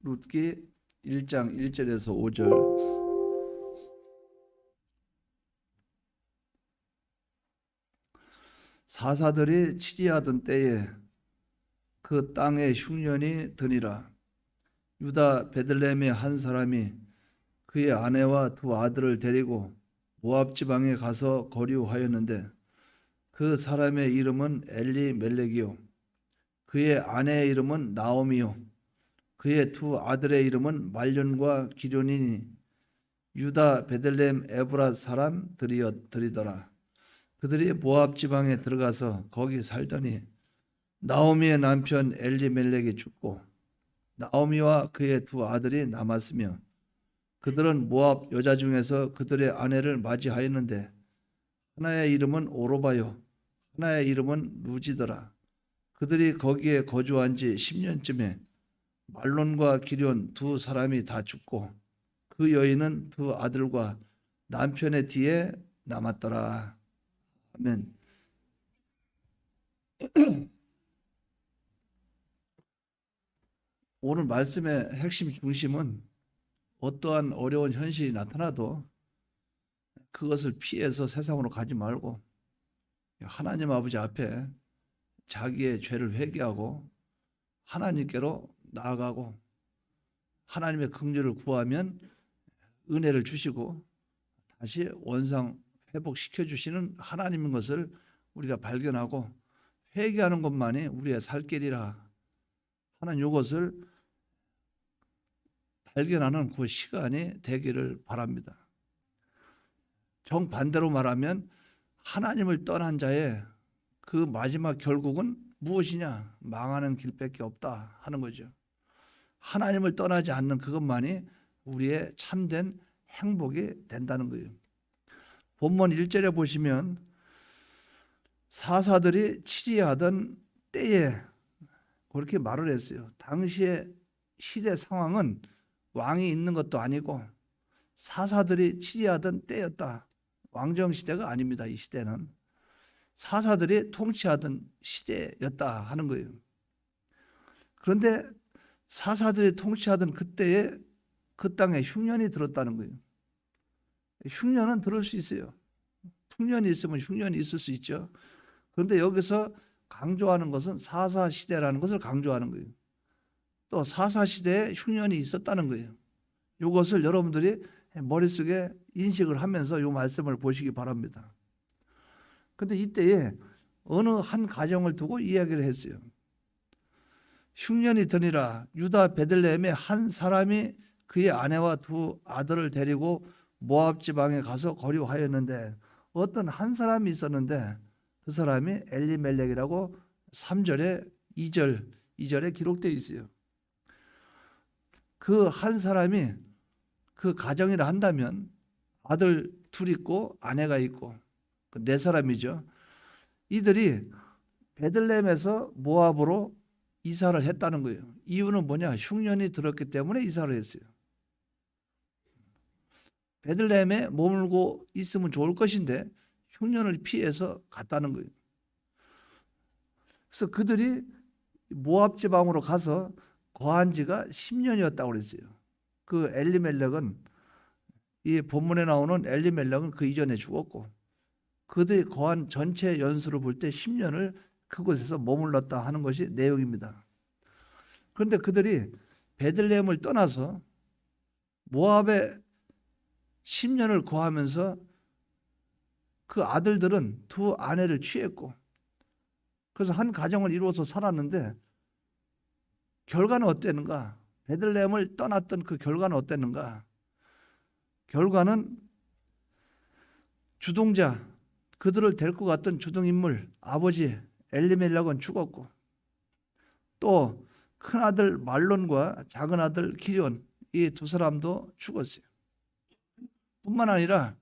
룻기 1장 1절에서 5절. 사사들이 치리하던 때에 그 땅에 흉년이 드니라. 유다 베들레헴의 한 사람이 그의 아내와 두 아들을 데리고 모압 지방에 가서 거류하였는데 그 사람의 이름은 엘리멜렉이요 그의 아내의 이름은 나오미요 그의 두 아들의 이름은 말론과 기럐이니 유다 베들레헴 에브라 사람들이더라. 그들이 모압 지방에 들어가서 거기 살더니 나오미의 남편 엘리멜렉이 죽고 나오미와 그의 두 아들이 남았으며 그들은 모압 여자 중에서 그들의 아내를 맞이하였는데 하나의 이름은 오로바요 하나의 이름은 루지더라. 그들이 거기에 거주한 지 10년쯤에 말론과 기럐 두 사람이 다 죽고 그 여인은 두 아들과 남편의 뒤에 남았더라. 아멘. 오늘 말씀의 핵심 중심은 어떠한 어려운 현실이 나타나도 그것을 피해서 세상으로 가지 말고 하나님 아버지 앞에 자기의 죄를 회개하고 하나님께로 나아가고 하나님의 긍휼을 구하면 은혜를 주시고 다시 원상 회복시켜 주시는 하나님인 것을 우리가 발견하고 회개하는 것만이 우리의 살 길이라 하는 이것을 발견하는 그 시간이 되기를 바랍니다. 정반대로 말하면 하나님을 떠난 자의 그 마지막 결국은 무엇이냐? 망하는 길밖에 없다 하는 거죠. 하나님을 떠나지 않는 그것만이 우리의 참된 행복이 된다는 거예요. 본문 1절에 보시면 사사들이 치리하던 때에 그렇게 말을 했어요. 당시의 시대 상황은 왕이 있는 것도 아니고 사사들이 치리하던 때였다. 왕정시대가 아닙니다. 이 시대는 사사들이 통치하던 시대였다 하는 거예요. 그런데 사사들이 통치하던 그때에 그 땅에 흉년이 들었다는 거예요. 흉년은 들을 수 있어요. 풍년이 있으면 흉년이 있을 수 있죠. 그런데 여기서 강조하는 것은 사사시대라는 것을 강조하는 거예요. 또 사사시대에 흉년이 있었다는 거예요. 이것을 여러분들이 머릿속에 인식을 하면서 이 말씀을 보시기 바랍니다. 그런데 이때에 어느 한 가정을 두고 이야기를 했어요. 흉년이 드니라. 유다 베들레헴의 한 사람이 그의 아내와 두 아들을 데리고 모압 지방에 가서 거류하였는데 어떤 한 사람이 있었는데 그 사람이 엘리멜렉이라고 3절에 2절에 기록되어 있어요. 그 한 사람이 그 가정이라 한다면 아들 둘 있고 아내가 있고 그 네 사람이죠. 이들이 베들레헴에서 모압으로 이사를 했다는 거예요. 이유는 뭐냐? 흉년이 들었기 때문에 이사를 했어요. 베들레헴에 머물고 있으면 좋을 것인데 흉년을 피해서 갔다는 거예요. 그래서 그들이 모압 지방으로 가서 거한 지가 10년이었다고 그랬어요. 그 엘리멜렉은 이 본문에 나오는 엘리멜렉은 그 이전에 죽었고 그들이 거한 전체 연수를 볼 때 10년을 그곳에서 머물렀다 하는 것이 내용입니다. 그런데 그들이 베들레헴을 떠나서 모압에 10년을 거하면서 그 아들들은 두 아내를 취했고 그래서 한 가정을 이루어서 살았는데 결과는 어땠는가? 베들레헴을 떠났던 그 결과는 어땠는가? 결과는 주동자, 그들을 데리고 갔던 주동인물 아버지 엘리멜렉은 죽었고 또 큰아들 말론과 작은아들 기럐 이 두 사람도 죽었어요. 뿐만 아니라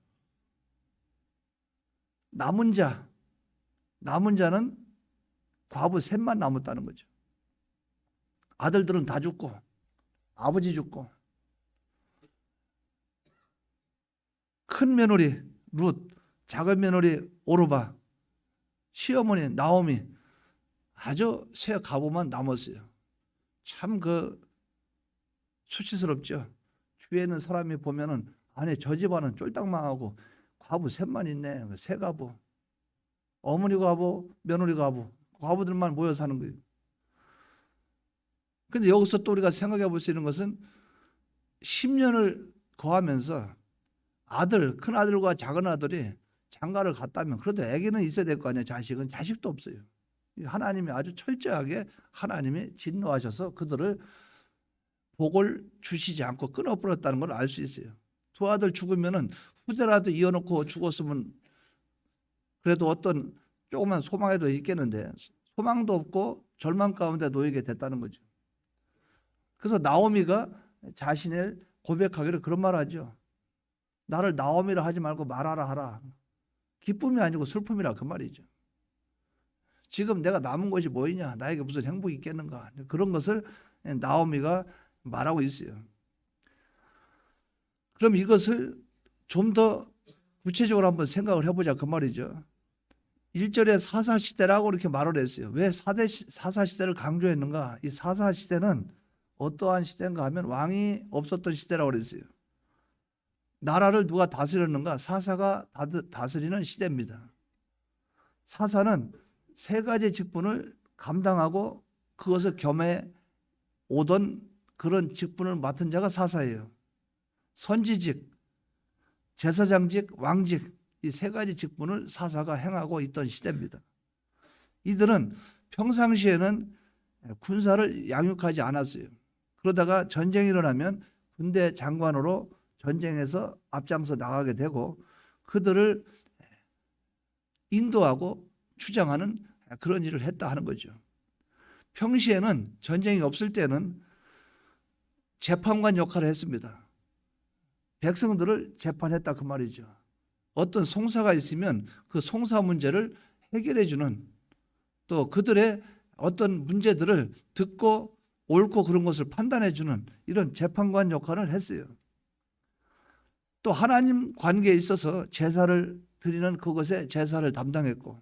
남은 자는 과부 셋만 남았다는 거죠. 아들들은 다 죽고 아버지 죽고 큰 며느리 룻, 작은 며느리 오르바, 시어머니 나오미 아주 세 과부만 남았어요. 참 그 수치스럽죠. 주위에 있는 사람이 보면은 아니 저 집안은 쫄딱 망하고 과부 셋만 있네. 세 과부. 어머니 과부, 며느리 과부. 과부들만 모여 사는 거예요. 근데 여기서 또 우리가 생각해 볼 수 있는 것은 10년을 거하면서 아들, 큰 아들과 작은 아들이 장가를 갔다면 그래도 아기는 있어야 될 거 아니에요. 자식은 자식도 없어요. 하나님이 아주 철저하게 하나님이 진노하셔서 그들을 복을 주시지 않고 끊어버렸다는 걸 알 수 있어요. 두 아들 죽으면은 후대라도 이어놓고 죽었으면 그래도 어떤 조그만 소망이라도 있겠는데 소망도 없고 절망 가운데 놓이게 됐다는 거죠. 그래서 나오미가 자신을 고백하기를 그런 말 하죠. 나를 나오미라 하지 말고 말하라 하라. 기쁨이 아니고 슬픔이라 그 말이죠. 지금 내가 남은 것이 뭐이냐, 나에게 무슨 행복이 있겠는가, 그런 것을 나오미가 말하고 있어요. 그럼 이것을 좀 더 구체적으로 한번 생각을 해보자 그 말이죠. 1절에 사사시대라고 이렇게 말을 했어요. 왜 사사시대를 강조했는가? 이 사사시대는 어떠한 시대인가 하면 왕이 없었던 시대라고 그랬어요. 나라를 누가 다스렸는가? 사사가 다스리는 시대입니다. 사사는 세 가지 직분을 감당하고 그것을 겸해 오던 그런 직분을 맡은 자가 사사예요. 선지직, 제사장직, 왕직, 이 세 가지 직분을 사사가 행하고 있던 시대입니다. 이들은 평상시에는 군사를 양육하지 않았어요. 그러다가 전쟁이 일어나면 군대 장관으로 전쟁에서 앞장서 나가게 되고 그들을 인도하고 추장하는 그런 일을 했다 하는 거죠. 평시에는 전쟁이 없을 때는 재판관 역할을 했습니다. 백성들을 재판했다 그 말이죠. 어떤 송사가 있으면 그 송사 문제를 해결해 주는, 또 그들의 어떤 문제들을 듣고 옳고 그런 것을 판단해 주는 이런 재판관 역할을 했어요. 또 하나님 관계에 있어서 제사를 드리는 그것에 제사를 담당했고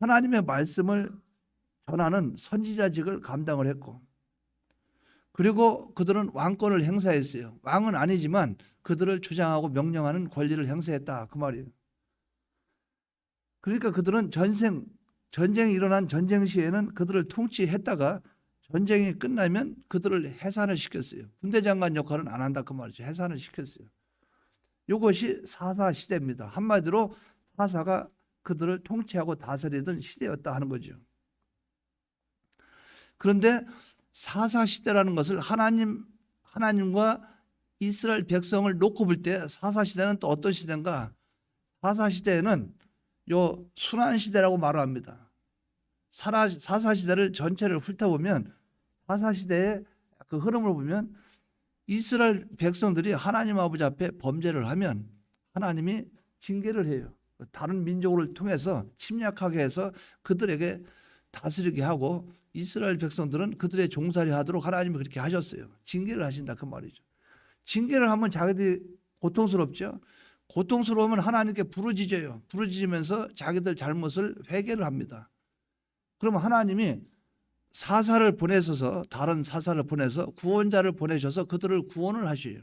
하나님의 말씀을 전하는 선지자직을 감당을 했고 그리고 그들은 왕권을 행사했어요. 왕은 아니지만 그들을 주장하고 명령하는 권리를 행사했다 그 말이에요. 그러니까 그들은 전쟁이 일어난 전쟁 시에는 그들을 통치했다가 전쟁이 끝나면 그들을 해산을 시켰어요. 군대 장관 역할은 안 한다 그 말이죠. 해산을 시켰어요. 이것이 사사 시대입니다. 한마디로 사사가 그들을 통치하고 다스리던 시대였다 하는 거죠. 그런데 사사 시대라는 것을 하나님과 이스라엘 백성을 놓고 볼 때 사사 시대는 또 어떤 시대인가? 사사 시대에는 요 순환 시대라고 말을 합니다. 사사 시대를 전체를 훑어보면 사사 시대의 그 흐름을 보면 이스라엘 백성들이 하나님 아버지 앞에 범죄를 하면 하나님이 징계를 해요. 다른 민족을 통해서 침략하게 해서 그들에게 다스리게 하고 이스라엘 백성들은 그들의 종살이 하도록 하나님이 그렇게 하셨어요. 징계를 하신다 그 말이죠. 징계를 하면 자기들이 고통스럽죠. 고통스러우면 하나님께 부르짖어요. 부르짖으면서 자기들 잘못을 회개를 합니다. 그러면 하나님이 사사를 보내셔서 다른 사사를 보내서 구원자를 보내셔서 그들을 구원을 하셔요.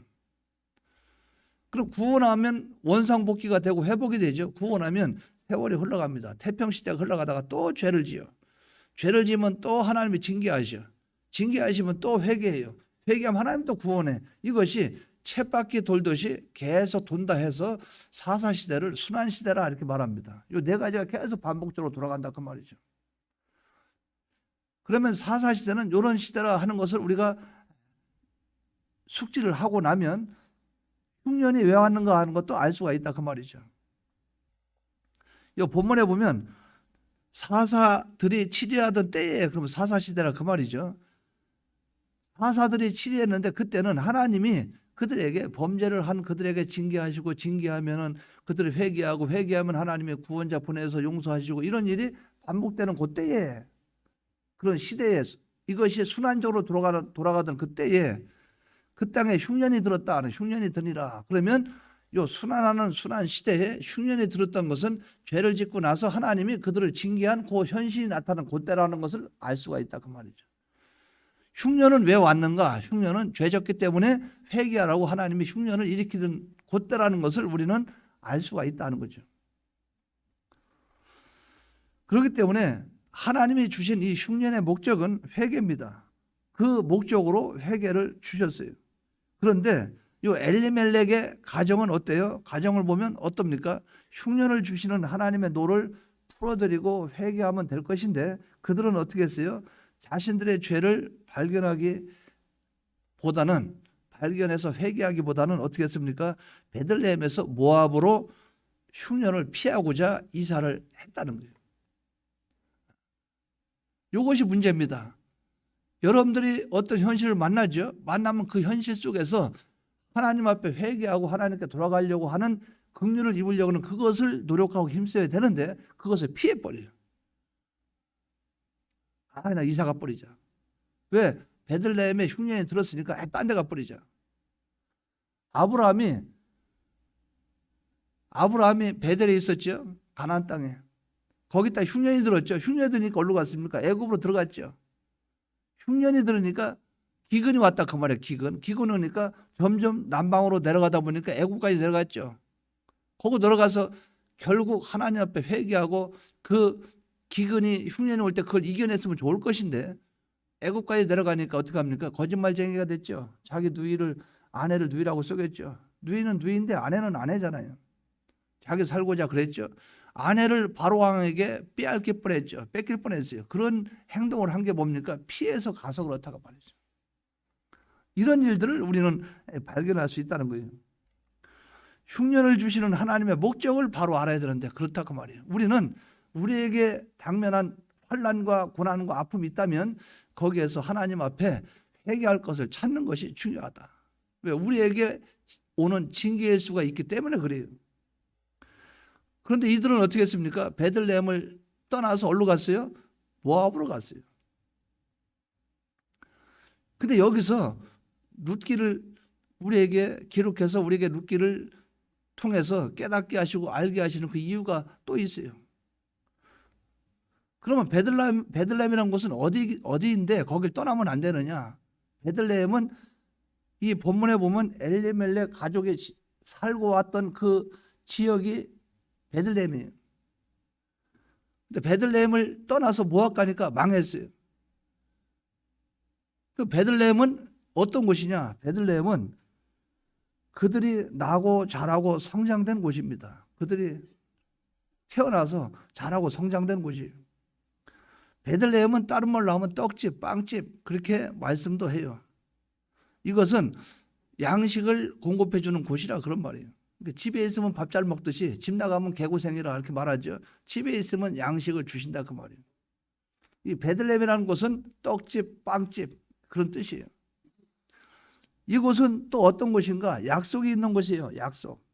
그럼 구원하면 원상복귀가 되고 회복이 되죠. 구원하면 세월이 흘러갑니다. 태평시대가 흘러가다가 또 죄를 지어. 죄를 지으면 또 하나님이 징계하셔. 징계하시면 또 회개해요. 회개하면 하나님 또 구원해. 이것이 쳇바퀴 돌듯이 계속 돈다 해서 사사시대를 순환시대라 이렇게 말합니다. 이 네 가지가 계속 반복적으로 돌아간다 그 말이죠. 그러면 사사시대는 이런 시대라 하는 것을 우리가 숙지를 하고 나면 흉년이 왜 왔는가 하는 것도 알 수가 있다 그 말이죠. 이 본문에 보면 사사들이 치리하던 때에 그러면 사사시대라 그 말이죠. 사사들이 치리했는데 그때는 하나님이 그들에게 범죄를 한 그들에게 징계하시고 징계하면은 그들을 회개하고 회개하면 하나님의 구원자 보내서 용서하시고 이런 일이 반복되는 그때에 그런 시대에 이것이 순환적으로 돌아가던 그때에 그 땅에 흉년이 들었다 하는 흉년이 드니라. 그러면 요 순환하는 순환 시대에 흉년이 들었던 것은 죄를 짓고 나서 하나님이 그들을 징계한 그 현실이 나타난 그때라는 것을 알 수가 있다 그 말이죠. 흉년은 왜 왔는가? 흉년은 죄졌기 때문에 회개하라고 하나님이 흉년을 일으키는 그때라는 것을 우리는 알 수가 있다는 거죠. 그렇기 때문에 하나님이 주신 이 흉년의 목적은 회개입니다. 그 목적으로 회개를 주셨어요. 그런데 이 엘리멜렉의 가정은 어때요? 가정을 보면 어떻습니까? 흉년을 주시는 하나님의 노를 풀어드리고 회개하면 될 것인데 그들은 어떻게 했어요? 자신들의 죄를 발견해서 회개하기보다는 어떻게 했습니까? 베들레헴에서 모압으로 흉년을 피하고자 이사를 했다는 거예요. 이것이 문제입니다. 여러분들이 어떤 현실을 만나죠? 만나면 그 현실 속에서 하나님 앞에 회개하고 하나님께 돌아가려고 하는 긍휼을 입으려고는 그것을 노력하고 힘써야 되는데 그것을 피해버려요. 나 이사 가버리자. 왜? 베들레헴에 흉년이 들었으니까 딴 데 가버리자. 아브라함이 베델에 있었죠. 가나안 땅에. 거기다 흉년이 들었죠. 흉년이 들으니까 어디로 갔습니까? 애굽으로 들어갔죠. 흉년이 들으니까 기근이 왔다 그 말이에요. 기근 오니까 점점 남방으로 내려가다 보니까 애굽까지 내려갔죠. 거기 내려가서 결국 하나님 앞에 회개하고 그 기근이 흉년이 올 때 그걸 이겨냈으면 좋을 것인데 애굽까지 내려가니까 어떻게 합니까? 거짓말쟁이가 됐죠. 자기 아내를 누이라고 속였죠. 누이는 누이인데 아내는 아내잖아요. 자기 살고자 그랬죠. 아내를 바로왕에게 빼앗길 뻔했죠. 뺏길 뻔했어요. 그런 행동을 한 게 뭡니까? 피해서 가서 그렇다고 말이죠. 이런 일들을 우리는 발견할 수 있다는 거예요. 흉년을 주시는 하나님의 목적을 바로 알아야 되는데 그렇다고 말이에요. 우리는 우리에게 당면한 환난과 고난과 아픔이 있다면 거기에서 하나님 앞에 회개할 것을 찾는 것이 중요하다. 왜? 우리에게 오는 징계일 수가 있기 때문에 그래요. 그런데 이들은 어떻게 했습니까? 베들레헴을 떠나서 어디로 갔어요? 모압으로 갔어요. 근데 여기서 룻기를 우리에게 기록해서 우리에게 룻기를 통해서 깨닫게 하시고 알게 하시는 그 이유가 또 있어요. 그러면 베들레헴이라는 곳은 어디인데 거길 떠나면 안 되느냐? 베들레헴은 이 본문에 보면 엘리멜렉 가족이 살고 왔던 그 지역이 베들레헴이에요. 근데 베들레헴을 떠나서 모압 가니까 망했어요. 그 베들레헴은 어떤 곳이냐? 베들레헴은 그들이 나고 자라고 성장된 곳입니다. 그들이 태어나서 자라고 성장된 곳이에요. 베들레헴은 다른 말로 하면 떡집, 빵집 그렇게 말씀도 해요. 이것은 양식을 공급해 주는 곳이라 그런 말이에요. 그러니까 집에 있으면 밥 잘 먹듯이 집 나가면 개고생이라 이렇게 말하죠. 집에 있으면 양식을 주신다 그 말이에요. 이 베들레헴이라는 곳은 떡집, 빵집 그런 뜻이에요. 이곳은 또 어떤 곳인가? 약속이 있는 곳이에요. 약속.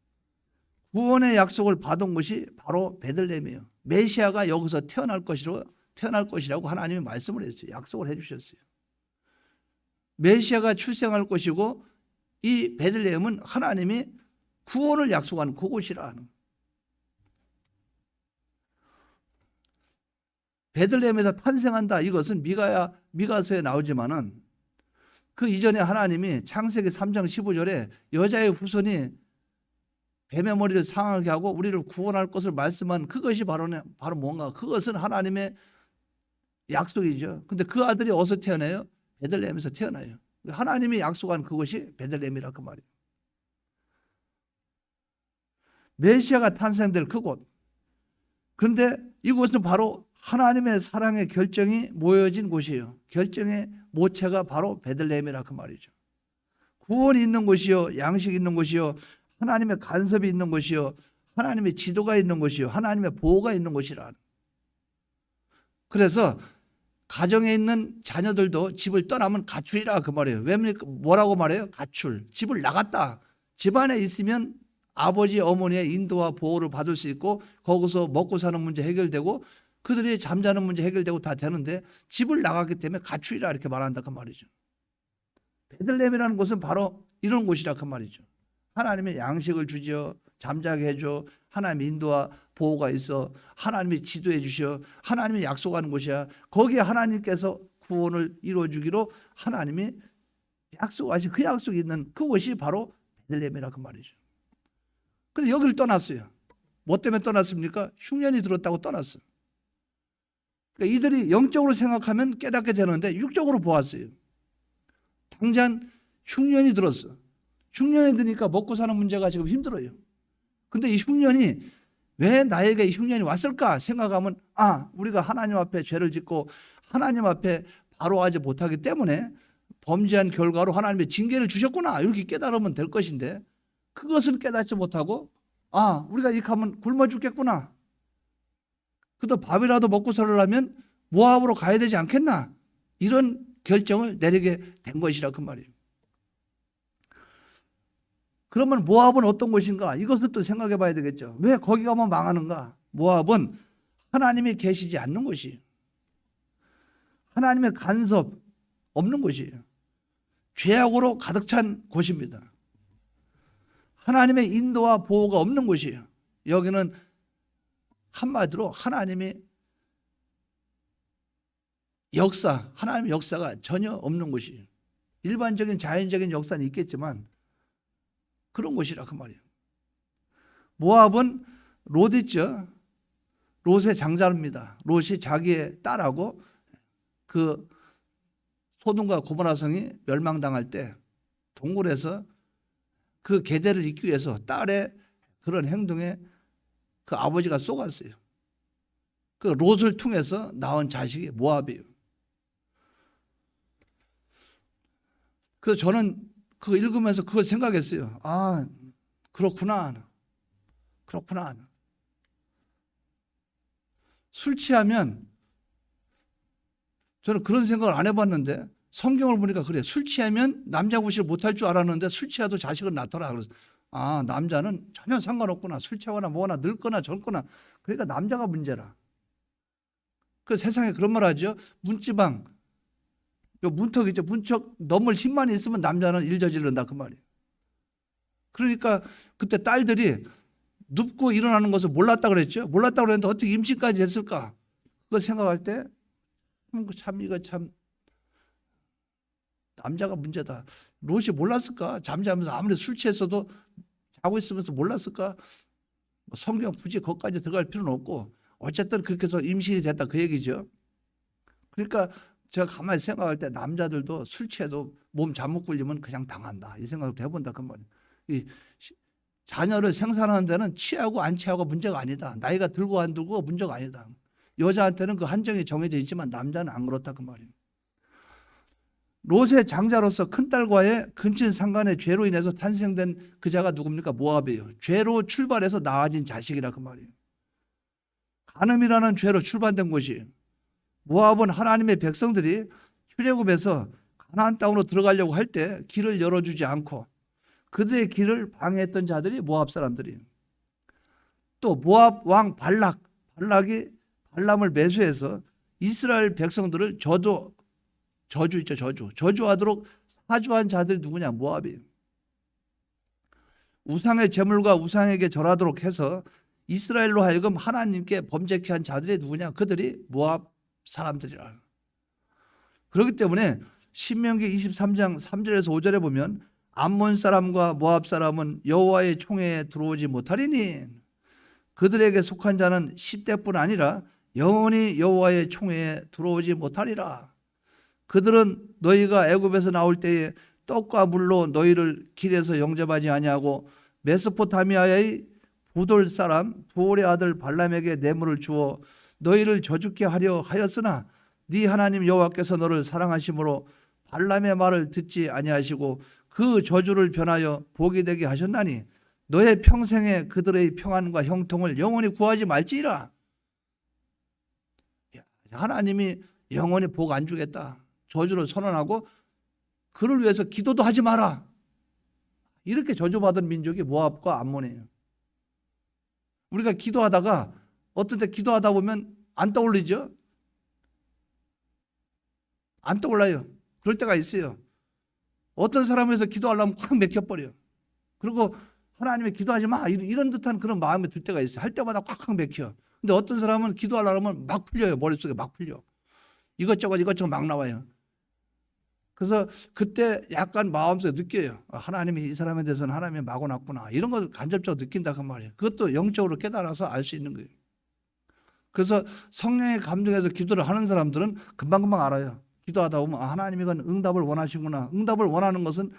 구원의 약속을 받은 곳이 바로 베들레헴이에요. 메시아가 여기서 태어날 것이라고 하나님이 말씀을 했어요. 약속을 해주셨어요. 메시아가 출생할 것이고 이 베들레헴은 하나님이 구원을 약속하는 그곳이라 하는. 베들레헴에서 탄생한다. 이것은 미가서에 나오지만은 그 이전에 하나님이 창세기 3장 15절에 여자의 후손이 뱀의 머리를 상하게 하고 우리를 구원할 것을 말씀한 그것이 바로 뭔가? 그것은 하나님의 약속이죠. 근데 그 아들이 어디서 태어나요? 베들레헴에서 태어나요. 하나님이 약속한 그것이 베들레헴이라 그 말이에요. 메시아가 탄생될 그곳. 그런데 이곳은 바로 하나님의 사랑의 결정이 모여진 곳이에요. 결정의 모체가 바로 베들레헴이라 그 말이죠. 구원이 있는 곳이요, 양식이 있는 곳이요, 하나님의 간섭이 있는 곳이요, 하나님의 지도가 있는 곳이요, 하나님의 보호가 있는 곳이라. 그래서 가정에 있는 자녀들도 집을 떠나면 가출이라 그 말이에요. 왜 뭐라고 말해요? 가출. 집을 나갔다. 집안에 있으면 아버지 어머니의 인도와 보호를 받을 수 있고 거기서 먹고 사는 문제 해결되고 그들이 잠자는 문제 해결되고 다 되는데 집을 나갔기 때문에 가출이라 이렇게 말한다 그 말이죠. 베들레헴이라는 곳은 바로 이런 곳이라 그 말이죠. 하나님의 양식을 주죠. 잠자게 해줘. 하나님의 인도와 보호가 있어. 하나님이 지도해 주셔. 하나님이 약속하는 곳이야. 거기에 하나님께서 구원을 이루어주기로 하나님이 약속하신 그 약속이 있는 그곳이 바로 베들레헴이라 그 말이죠. 근데 여기를 떠났어요. 뭐 때문에 떠났습니까? 흉년이 들었다고 떠났어요. 그러니까 이들이 영적으로 생각하면 깨닫게 되는데 육적으로 보았어요. 당장 흉년이 들었어. 흉년이 드니까 먹고 사는 문제가 지금 힘들어요. 근데 이 흉년이 왜 나에게 이 흉년이 왔을까 생각하면 우리가 하나님 앞에 죄를 짓고 하나님 앞에 바로 하지 못하기 때문에 범죄한 결과로 하나님의 징계를 주셨구나 이렇게 깨달으면 될 것인데 그것은 깨닫지 못하고 우리가 이렇게 하면 굶어 죽겠구나. 그래도 밥이라도 먹고 살려면 모압으로 가야 되지 않겠나 이런 결정을 내리게 된 것이라 그 말이에요. 그러면 모압은 어떤 곳인가? 이것을 또 생각해 봐야 되겠죠. 왜 거기 가면 망하는가? 모압은 하나님이 계시지 않는 곳이에요. 하나님의 간섭 없는 곳이에요. 죄악으로 가득 찬 곳입니다. 하나님의 인도와 보호가 없는 곳이에요. 여기는 한마디로 하나님의 역사, 하나님의 역사가 전혀 없는 곳이에요. 일반적인 자연적인 역사는 있겠지만 그런 곳이라 그 말이에요. 모압은 롯 있죠. 롯의 장자입니다. 롯이 자기의 딸하고 그 소돔과 고모라 성이 멸망당할 때 동굴에서 그 계대를 잇기 위해서 딸의 그런 행동에 그 아버지가 속았어요. 그 롯을 통해서 낳은 자식이 모압이에요. 그래서 저는 그거 읽으면서 그걸 생각했어요. 그렇구나. 술 취하면 저는 그런 생각을 안 해봤는데 성경을 보니까 그래. 술 취하면 남자 구실 못할 줄 알았는데 술 취해도 자식은 낳더라. 그래서 남자는 전혀 상관없구나. 술 취하거나 뭐거나 늙거나 젊거나 그러니까 남자가 문제라. 그 세상에 그런 말 하죠. 문지방 요 문턱 있죠. 문턱 넘을 힘만 있으면 남자는 일 저지른다 그 말이에요. 그러니까 그때 딸들이 눕고 일어나는 것을 몰랐다 그랬죠. 몰랐다 그랬는데 어떻게 임신까지 했을까? 그걸 생각할 때 이거 참 남자가 문제다. 롯이 몰랐을까? 잠자면서 아무리 술 취했어도 자고 있으면서 몰랐을까? 성경 굳이 거기까지 들어갈 필요는 없고 어쨌든 그렇게 해서 임신이 됐다 그 얘기죠. 그러니까 제가 가만히 생각할 때 남자들도 술 취해도 몸 잘못 굴리면 그냥 당한다 이 생각도 해본다 그 말이에요. 이 자녀를 생산하는 데는 취하고 안 취하고 문제가 아니다. 나이가 들고 안 들고 문제가 아니다. 여자한테는 그 한정이 정해져 있지만 남자는 안 그렇다 그 말이에요. 롯의 장자로서 큰딸과의 근친 상간의 죄로 인해서 탄생된 그자가 누굽니까? 모압이에요. 죄로 출발해서 낳아진 자식이라 그 말이에요. 간음이라는 죄로 출발된 곳이 모압은 하나님의 백성들이 출애굽해서 가나안 땅으로 들어가려고 할 때 길을 열어주지 않고 그들의 길을 방해했던 자들이 모압 사람들이에요. 또 모압 왕 발락이 발람을 매수해서 이스라엘 백성들을 저주하도록 사주한 자들이 누구냐? 모압이에요. 우상의 제물과 우상에게 절하도록 해서 이스라엘로 하여금 하나님께 범죄케 한 자들이 누구냐? 그들이 모압 사람들이라. 그렇기 때문에 신명기 23장 3절에서 5절에 보면 암몬 사람과 모압 사람은 여호와의 총회에 들어오지 못하리니 그들에게 속한 자는 10대뿐 아니라 영원히 여호와의 총회에 들어오지 못하리라. 그들은 너희가 애굽에서 나올 때에 떡과 물로 너희를 길에서 영접하지 아니하고 메소포타미아의 부돌 사람 부올의 아들 발람에게 뇌물을 주어 너희를 저주케 하려 하였으나 네 하나님 여호와께서 너를 사랑하심으로 발람의 말을 듣지 아니하시고 그 저주를 변하여 복이 되게 하셨나니 너의 평생에 그들의 평안과 형통을 영원히 구하지 말지니라. 하나님이 영원히 복 안 주겠다. 저주를 선언하고 그를 위해서 기도도 하지 마라. 이렇게 저주받은 민족이 모압과 암몬이에요. 우리가 기도하다가 어떤 때 기도하다 보면 안 떠올리죠? 안 떠올라요. 그럴 때가 있어요. 어떤 사람에서 기도하려면 확 맥혀버려요. 그리고 하나님의 기도하지 마 이런 듯한 그런 마음이 들 때가 있어요. 할 때마다 꽉 맥혀. 근데 어떤 사람은 기도하려면 막 풀려요. 머릿속에 막 풀려. 이것저것 막 나와요. 그래서 그때 약간 마음속에 느껴요. 하나님이 이 사람에 대해서는 하나님이 마구났구나. 이런 걸 간접적으로 느낀다 그 말이에요. 그것도 영적으로 깨달아서 알 수 있는 거예요. 그래서 성령의 감동에서 기도를 하는 사람들은 금방금방 알아요. 기도하다 보면 하나님 이건 응답을 원하시구나. 응답을 원하는 것은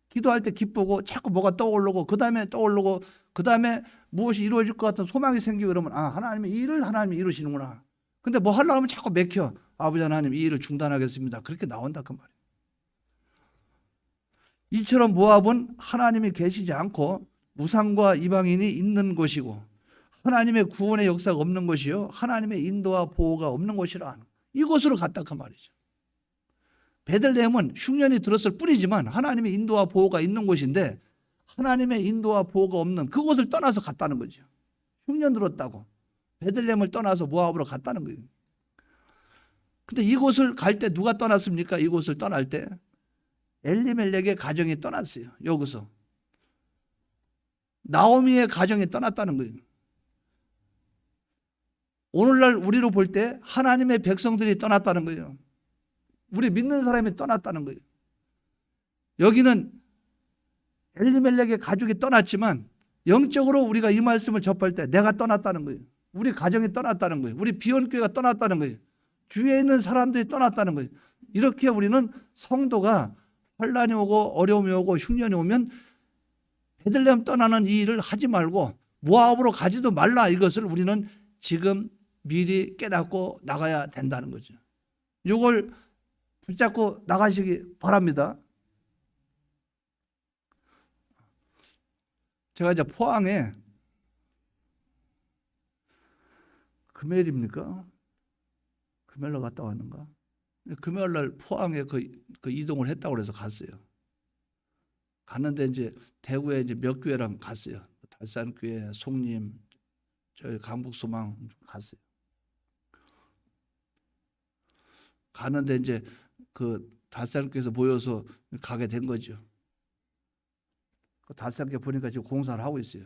기도할 때 기쁘고 자꾸 뭐가 떠오르고 떠오르고 그다음에 무엇이 이루어질 것 같은 소망이 생기고 그러면 하나님이 이 일을 하나님이 이루시는구나. 근데 뭐 하려고 하면 자꾸 맥혀. 아버지 하나님 이 일을 중단하겠습니다. 그렇게 나온다 그 말이에요. 이처럼 모압은 하나님이 계시지 않고 우상과 이방인이 있는 곳이고 하나님의 구원의 역사가 없는 곳이요 하나님의 인도와 보호가 없는 곳이라 이곳으로 갔다 그 말이죠. 베들레헴은 흉년이 들었을 뿐이지만 하나님의 인도와 보호가 있는 곳인데 하나님의 인도와 보호가 없는 그곳을 떠나서 갔다는 거죠. 흉년 들었다고 베들레헴을 떠나서 모압으로 갔다는 거예요. 근데 이곳을 갈 때 누가 떠났습니까? 이곳을 떠날 때 엘리멜렉의 가정이 떠났어요. 여기서 나오미의 가정이 떠났다는 거예요. 오늘날 우리로 볼 때 하나님의 백성들이 떠났다는 거예요. 우리 믿는 사람이 떠났다는 거예요. 여기는 엘리멜렉의 가족이 떠났지만 영적으로 우리가 이 말씀을 접할 때 내가 떠났다는 거예요. 우리 가정이 떠났다는 거예요. 우리 비원교회가 떠났다는 거예요. 주위에 있는 사람들이 떠났다는 거예요. 이렇게 우리는 성도가 환란이 오고 어려움이 오고 흉년이 오면 베들레헴 떠나는 이 일을 하지 말고 모압으로 가지도 말라 이것을 우리는 지금 미리 깨닫고 나가야 된다는 거죠. 이걸 붙잡고 나가시기 바랍니다. 제가 이제 포항에 금요일입니까? 금요일날 갔다 왔는가? 금요일날 포항에 그 이동을 했다고 그래서 갔어요. 갔는데 이제 대구에 이제 몇 교회랑 갔어요. 달산교회, 송림, 저희 강북소망 갔어요. 가는데 이제 그 달산교회에서 모여서 가게 된 거죠. 그 달산교회 보니까 지금 공사를 하고 있어요.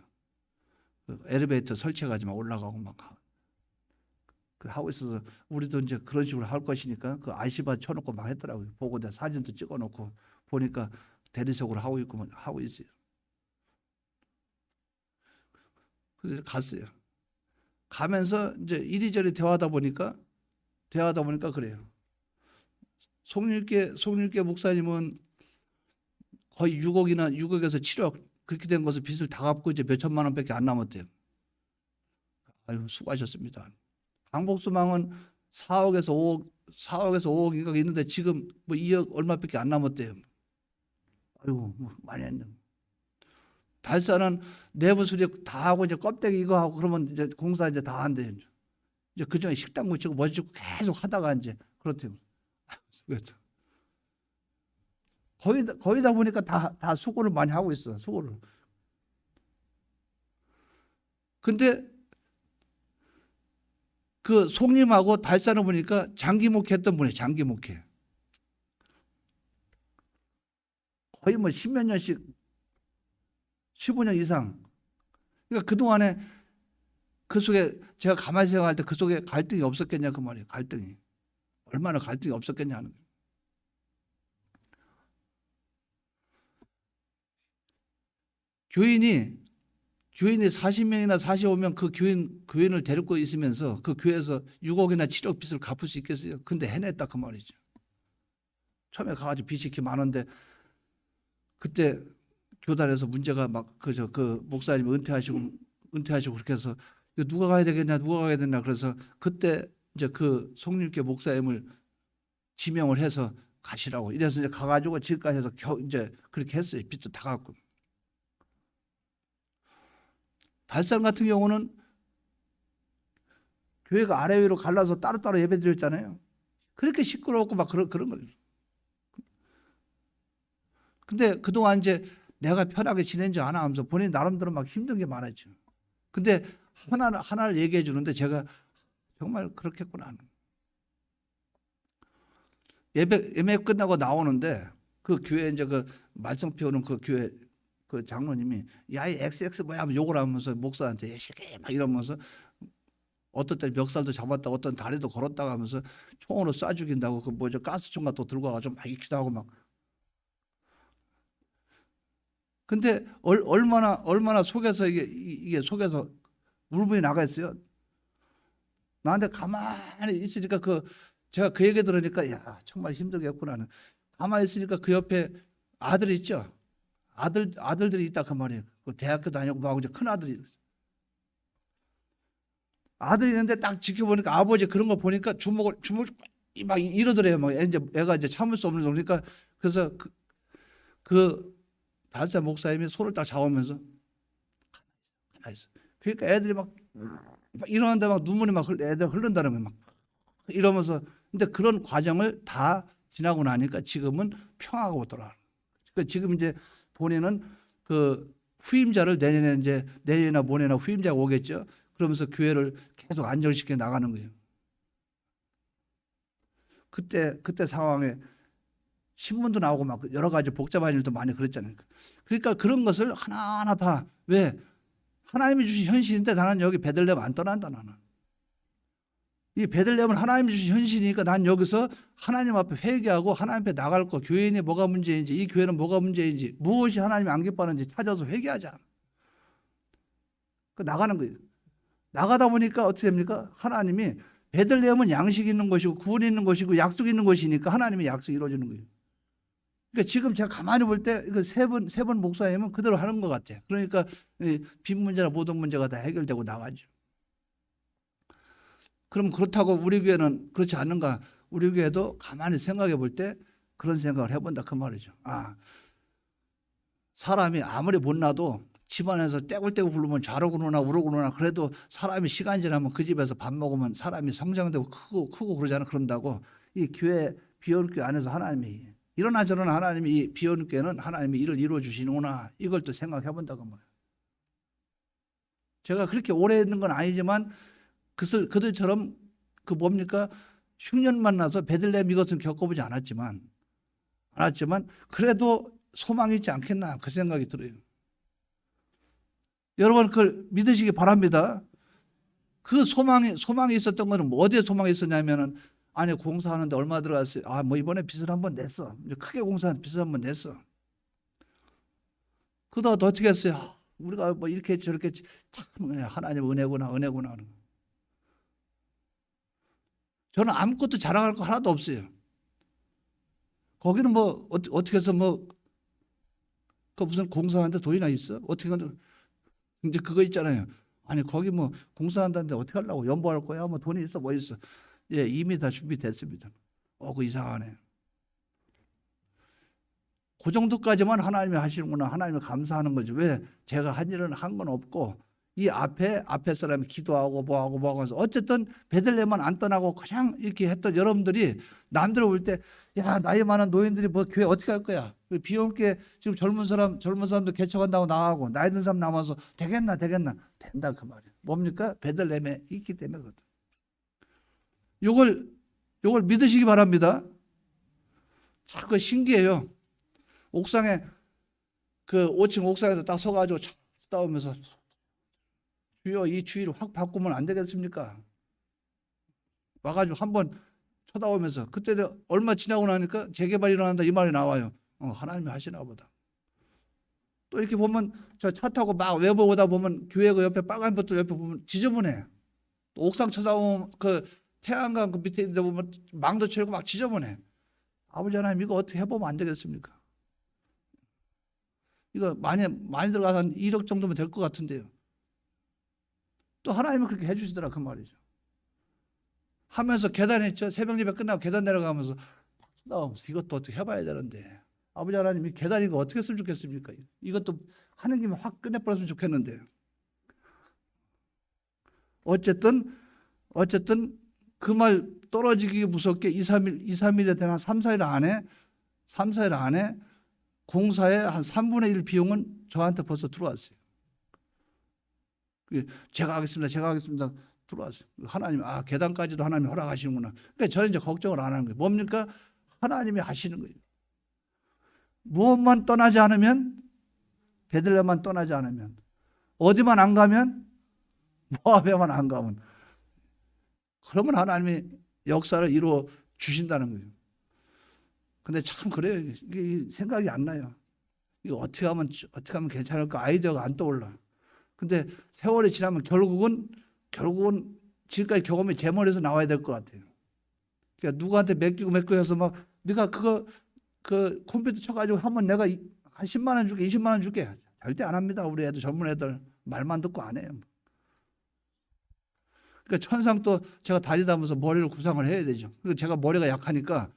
그 엘리베이터 설치해가지고 막 올라가고 막 하고 있어서 우리도 이제 그런 식으로 할 것이니까 그 아이시바 쳐놓고 막 했더라고요. 보고 내가 사진도 찍어놓고 보니까 대리석으로 하고 있어요. 그래서 갔어요. 가면서 이제 이리저리 대화하다 보니까 그래요. 송일계 목사님은 거의 6억에서 7억 그렇게 된 것을 빚을 다 갚고 이제 몇 천만 원밖에 안 남았대요. 아유 수고하셨습니다. 강복수망은 4억에서 5억인가 있는데 지금 뭐 2억 얼마밖에 안 남았대요. 아이고 뭐 많이 했네. 달산은 내부 수리 다 하고 이제 껍데기 이거 하고 그러면 이제 공사 이제 다 한대요. 이제 그중에 식당 묻히고 뭐 짓고 계속 하다가 이제 그렇대요. 거의 다 보니까 다 수고를 많이 하고 있어. 수고를. 근데 그 송림하고 달산을 보니까 장기 목회했던 분이 장기 목회. 거의 뭐 10몇 년씩 15년 이상. 그러니까 그동안에 그 속에 제가 가만히 생각할 때 그 속에 갈등이 없었겠냐 그 말이에요. 갈등이. 얼마나 갈등이 없었겠냐 하는 거예요. 교인이 40명이나 45명 그 교인을 데리고 있으면서 그 교회에서 6억이나 7억 빚을 갚을 수 있겠어요? 근데 해냈다 그 말이죠. 처음에 가가지고 빚이 이렇게 많은데 그때 교단에서 문제가 막 그 목사님이 은퇴하시고 그렇게 해서 이거 누가 가야 되겠냐 그래서 그때 이제 그 송림교 목사님을 지명을 해서 가시라고 이래서 이제 가가지고 지금까지 해서 이제 그렇게 했어요. 빚도 다 갚고. 달산 같은 경우는 교회가 아래 위로 갈라서 따로따로 예배 드렸잖아요. 그렇게 시끄럽고 막 그런 거예요. 근데 그동안 이제 내가 편하게 지낸지 않아 하면서 본인 나름대로 막 힘든 게 많았죠. 근데 하나를 얘기해 주는데 제가 정말 그렇겠구나. 예배 끝나고 나오는데 그 교회 이제 그 말씀 피우는 그 교회 그 장로님이 야 이 XX 뭐야 하면 욕을 하면서 목사한테 막 이러면서 어떤 때 멱살도 잡았다, 어떤 다리도 걸었다고 하면서 총으로 쏴 죽인다고 그 뭐죠 가스총 같은 거 들고 와가지고 막 익히도 하고 막. 근데 얼마나 속에서 이게 속에서 울분이 나가 있어요. 나한테 가만히 있으니까 제가 그 얘기 들으니까 야 정말 힘들겠구나. 가만히 있으니까 그 옆에 아들 있죠. 아들들이 있다 그 말이에요. 그 대학교 다니고 막 이제 큰 아들이 있는데 딱 지켜보니까 아버지 그런 거 보니까 주먹 막 이러더래요. 막 이제 애가 이제 참을 수 없는 그러니까 그래서 그 달사 목사님이 손을 딱 잡으면서 가만히 있어. 그러니까 애들이 막 일어난다 막 눈물이 막 애들 흐른다는 거예요. 막 이러면서 근데 그런 과정을 다 지나고 나니까 지금은 평화가 오더라. 그러니까 지금 이제 본인은 그 후임자를 내년이나 모레나 후임자가 오겠죠. 그러면서 교회를 계속 안정시켜 나가는 거예요. 그때 상황에 신문도 나오고 막 여러 가지 복잡한 일도 많이 그랬잖아요. 그러니까 그런 것을 하나하나 다 왜 하나님이 주신 현실인데 나는 여기 베들레헴 안 떠난다 나는. 이 베들레헴은 하나님이 주신 현실이니까 난 여기서 하나님 앞에 회개하고 하나님 앞에 나갈 거 교인이 뭐가 문제인지 이 교회는 뭐가 문제인지 무엇이 하나님이 안 기뻐하는지 찾아서 회개하자. 그 나가는 거예요. 나가다 보니까 어떻게 됩니까? 하나님이 베들레헴은 양식이 있는 것이고 구원이 있는 것이고 약속이 있는 것이니까 하나님의 약속이 이루어지는 거예요. 그러니까 지금 제가 가만히 볼 때 세 번 목사님은 그대로 하는 것 같아요. 그러니까 빚 문제나 모든 문제가 다 해결되고 나가죠. 그럼 그렇다고 우리 교회는 그렇지 않는가? 우리 교회도 가만히 생각해 볼 때 그런 생각을 해본다 그 말이죠. 아, 사람이 아무리 못나도 집안에서 떼굴떼굴 굴르면 좌로구르나 우로구르나 그래도 사람이 시간 지나면 그 집에서 밥 먹으면 사람이 성장되고 크고 그러잖아. 그런다고 이 교회 비오는 교회 안에서 하나님이 이러나 저러나 하나님이 이 비오는 교회는 하나님이 일을 이루어 주시는구나. 이걸 또 생각해 본다고 말이에요. 제가 그렇게 오래 했는 건 아니지만 그들처럼 그 뭡니까 흉년 만나서 베들레헴 이것은 겪어보지 않았지만 그래도 소망이 있지 않겠나 그 생각이 들어요. 여러분 그걸 믿으시기 바랍니다. 그 소망이 있었던 거는 뭐 어디에 소망이 있었냐면은 아니 공사하는데 얼마 들어갔어요. 아 뭐 이번에 빚을 한번 냈어. 이제 크게 공사한 빚을 한번 냈어. 그러다 어떻게 했어요? 아, 우리가 뭐 이렇게 했지 저렇게 했지 참 하나님 은혜구나. 저는 아무것도 자랑할 거 하나도 없어요. 거기는 뭐 어떻게 해서 뭐 그 무슨 공사하는데 돈이나 있어? 어떻게 하는데 이제 그거 있잖아요. 아니 거기 뭐 공사한다는데 어떻게 하려고 연보할 거야? 뭐 돈이 있어 뭐 있어? 예 이미 다 준비됐습니다. 그 이상하네. 그 정도까지만 하나님이 하시는구나. 하나님을 감사하는 거죠. 왜 제가 한 일은 한 건 없고 이 앞에 사람이 기도하고 뭐하고 해서 어쨌든 베들레헴만 안 떠나고 그냥 이렇게 했던 여러분들이 남들 볼 때 야 나이 많은 노인들이 뭐 교회 어떻게 할 거야? 비올게 지금 젊은 사람들 개척한다고 나가고 나이 든 사람 남아서 되겠나 된다 그 말이에요. 뭡니까? 베들레헴에 있기 때문에 그렇다. 요걸 믿으시기 바랍니다. 참 그 신기해요. 옥상에 그 5층 옥상에서 딱 서가지고 쳐다보면서 주여 이 주의를 확 바꾸면 안 되겠습니까? 와가지고 한번 쳐다보면서 그때 얼마 지나고 나니까 재개발이 일어난다 이 말이 나와요. 하나님이 하시나 보다. 또 이렇게 보면 저 차 타고 막 외부 오다 보면 교회 그 옆에 빨간 것들 옆에 보면 지저분해. 또 옥상 쳐다보면 그 태양광 그 밑에 있는 데 보면 망도 쳐있고 막 지저분해. 아버지 하나님 이거 어떻게 해보면 안 되겠습니까? 이거 많이 들어가서 한 1억 정도면 될 것 같은데요. 또 하나님은 그렇게 해주시더라 그 말이죠. 하면서 계단 있죠. 새벽 예배 끝나고 계단 내려가면서 이것도 어떻게 해봐야 되는데 아버지 하나님 이 계단 이거 어떻게 했으면 좋겠습니까? 이것도 하는 김에 확 끝내버렸으면 좋겠는데 어쨌든 그 말 떨어지기 무섭게 2, 3일에 대한 3, 4일 안에 공사의 한 3분의 1 비용은 저한테 벌써 들어왔어요. 제가 하겠습니다. 들어왔어요. 하나님, 계단까지도 하나님이 허락하시는구나. 그러니까 저는 이제 걱정을 안 하는 거예요. 뭡니까? 하나님이 하시는 거예요. 무엇만 떠나지 않으면, 베들레헴만 떠나지 않으면, 어디만 안 가면, 모압에만 안 가면, 그러면 하나님이 역사를 이루어 주신다는 거예요. 근데 참 그래요. 이게 생각이 안 나요. 이거 어떻게 하면 괜찮을까? 아이디어가 안 떠올라. 근데 세월이 지나면 결국은 지금까지 경험이 제 머리에서 나와야 될 것 같아요. 그러니까 누구한테 맡기고 해서 막 네가 그 컴퓨터 쳐가지고 하면 내가 한 10만 원 줄게, 20만 원 줄게. 절대 안 합니다. 우리 애들, 젊은 애들 말만 듣고 안 해요. 그러니까 천상 또 제가 다니다면서 머리를 구상을 해야 되죠. 그리고 제가 머리가 약하니까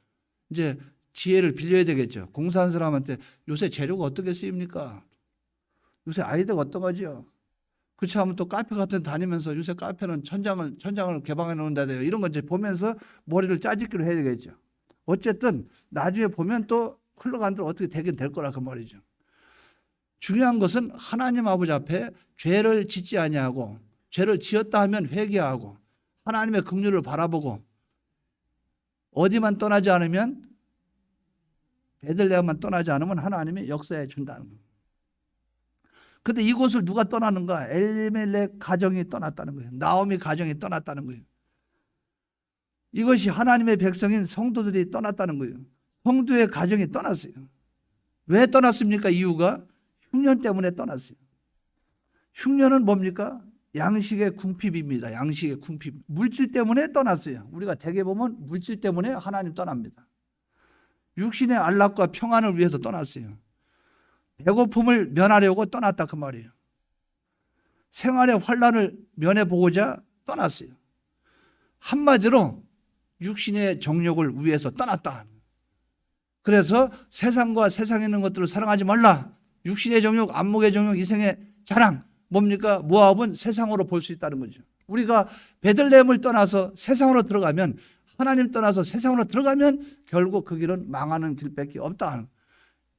이제 지혜를 빌려야 되겠죠. 공사하는 사람한테 요새 재료가 어떻게 쓰입니까? 요새 아이디어가 어떠하지요? 그렇지 하면 또 카페 같은 데 다니면서 요새 카페는 천장을 개방해 놓는다대요. 이런 거 이제 보면서 머리를 짜집기로 해야 되겠죠. 어쨌든 나중에 보면 또 흘러간 대로 어떻게 되긴 될 거라 그 말이죠. 중요한 것은 하나님 아버지 앞에 죄를 짓지 아니하고 죄를 지었다 하면 회개하고 하나님의 긍휼을 바라보고 어디만 떠나지 않으면 베들레헴만 떠나지 않으면 하나님이 역사해 준다는 거예요. 근데 이곳을 누가 떠나는가? 엘리멜렉 가정이 떠났다는 거예요. 나오미 가정이 떠났다는 거예요. 이것이 하나님의 백성인 성도들이 떠났다는 거예요. 성도의 가정이 떠났어요. 왜 떠났습니까? 이유가 흉년 때문에 떠났어요. 흉년은 뭡니까? 양식의 궁핍입니다. 양식의 궁핍. 물질 때문에 떠났어요. 우리가 대개 보면 물질 때문에 하나님 떠납니다. 육신의 안락과 평안을 위해서 떠났어요. 배고픔을 면하려고 떠났다 그 말이에요. 생활의 환란을 면해보고자 떠났어요. 한마디로 육신의 정욕을 위해서 떠났다. 그래서 세상과 세상에 있는 것들을 사랑하지 말라. 육신의 정욕, 안목의 정욕, 이생의 자랑. 뭡니까? 모압은 세상으로 볼 수 있다는 거죠. 우리가 베들레헴을 떠나서 세상으로 들어가면, 하나님 떠나서 세상으로 들어가면 결국 그 길은 망하는 길밖에 없다.